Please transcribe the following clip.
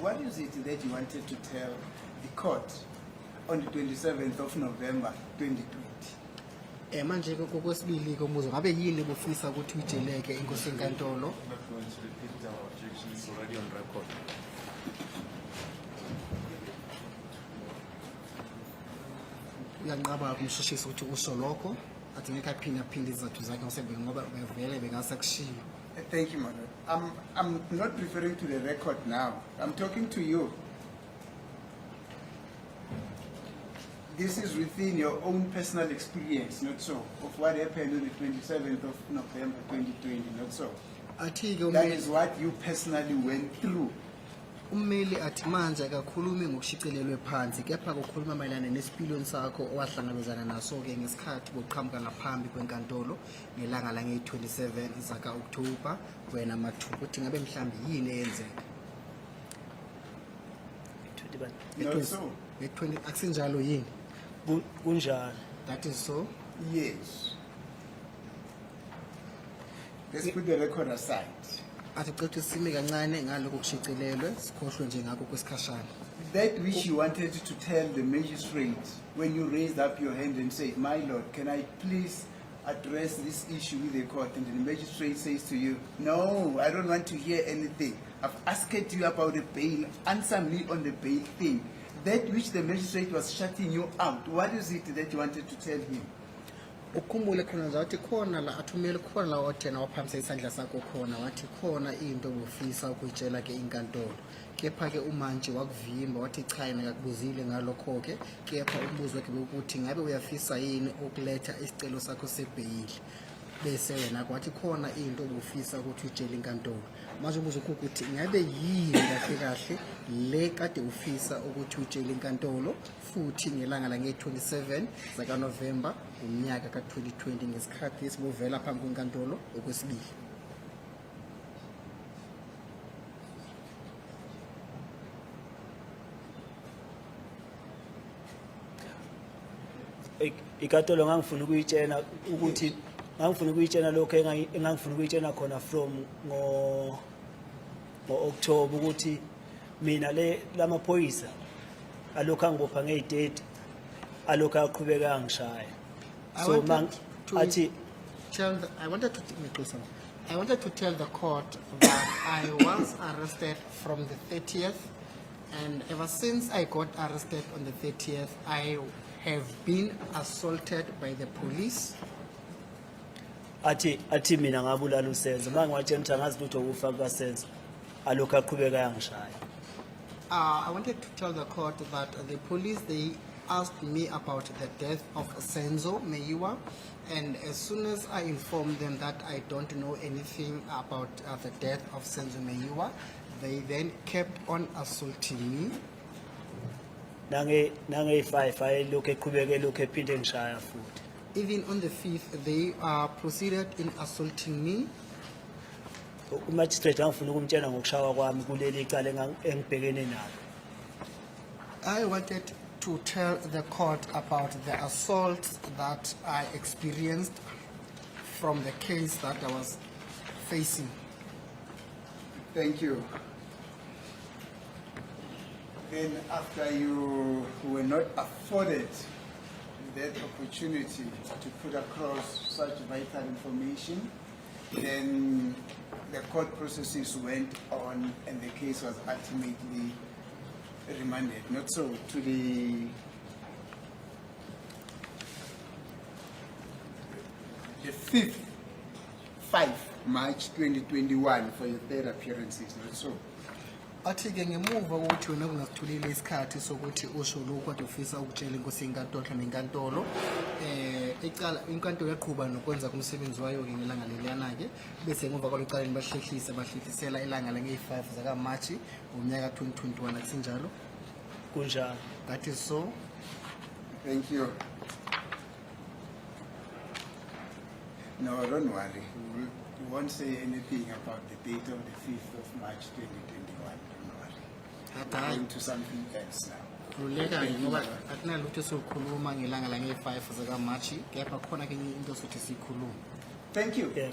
What is it that you wanted to tell the court on the 27th of November 2020? Manje kokwesibili kombuzo ngabe yini bufisa ukuthi uyijeleke inkosi enkantolo? Not going to repeat our objections already on record. Uyanqaba kumshushisa ukuthi usho lokho athi ngeke aphinde izathu zakhe ngoba bevele bengasakushiya. Thank you, madam. I'm not referring to the record now. I'm talking to you. This is within your own personal experience, not so, of what happened on the 27th of November 2020, not so. That is what you personally went through. Ummeli athi manje akakhulumi ngokushicilelwe phansi kepha ukukhuluma mayelana nesipilweni sakho owahlangabezana naso ke ngesikhathi boqhamuka ngaphambi kwenkantolo ngelanga la nge-27 zaka October wena mathupha uthi ngabe mhlambi yini eyenzeka. Not so. Nge-20 akusinjalo yini? Kunjalo. That is so? Yes. Let's put the record aside. Athi cethu sime kancane ngalokho kushicilelwe sikhohlwe nje ngakho kwesikhashana. That which you wanted to tell the magistrate when you raised up your hand and said, "My lord, can I please address this issue with the court?" And the magistrate says to you, "No, I don't want to hear anything. I've asked you about the bail. Answer me on the bail thing." That which the magistrate was shutting you out, what is it that you wanted to tell him? Ukhumbule khona zathi khona la athumele khona la wathena waphamisa isandla sakho khona wathi khona into obufisa ukuyitshela ke inkantolo kepha ke umanje wakuvimba wathi cha yena akakubuzile ngalokho ke kepha umbuzo wakhe ukuthi ngabe uyafisa yini ukuletha isicelo sakho sebhayili bese wena kwathi khona into obufisa ukuthi utshele inkantolo manje umbuzo ukuthi ngabe yini kahle le kade ufisa ukuthi utshele inkantolo futhi ngelanga la nge-27 zaka November unyaka ka-2020 ngesikhathi esibuvela phambi kwenkantolo okwesibili. Inkantolo ngangifuna ukuyitshena ukuthi ngangifuna ukuyitshena lokho engangifuna ukuyitshena khona from ngo-October ukuthi mina lamaphoyisa alokho angibopha ngey'teti alokho aqhubeka angishaya. So I wanted to tell the court that I was arrested from the 30th, and ever since I got arrested on the 30th, I have been assaulted by the police. Athi mina ngabulala uSenzo mangiwatshela ukuthi angazi lutho ukufa kukaSenzo alokho aqhubeka angishaya. I wanted to tell the court that the police, they asked me about the death of Senzo Meyiwa, and as soon as I informed them that I don't know anything about the death of Senzo Meyiwa, they then kept on assaulting me. Nange-5 lokho eqhubeke lokho ephinde ngishaya futhi. Even on the 5th, they proceeded in assaulting me. Umagistrate angifuna ukumtshela ngokushawa kwami kuleli icala engibhekene nalo. I wanted to tell the court about the assaults that I experienced from the case that I was facing. Thank you. Then after you were not afforded that opportunity to put across such vital information, then the court processes went on and the case was ultimately remanded, not so, to the 5 March 2021 for your third appearances, not so. Athi ke ngemuva ukuthi wena kungasithulile isikhathi sokuthi usho lokho kade ufisa ukutshela inkosi enkantolo nenkantolo inkantolo yaqhubeka nokwenza kumsebenzi wayo ke ngelanga leliyana ke bese ngemuva kwalo bahlehlisela ilanga lange-5 zaka March ngomnyaka 2021 akusinjalo Kunjalo. That is so. Thank you. No, don't worry. We won't say anything about the date of the 5th of March 2021. Don't worry. We're going to something else now. Luleka ngoba akunalutho sokukhuluma ngelanga lange-5 zaka March kepha khona ke into sothi sikhuluma. Thank you. Yeah.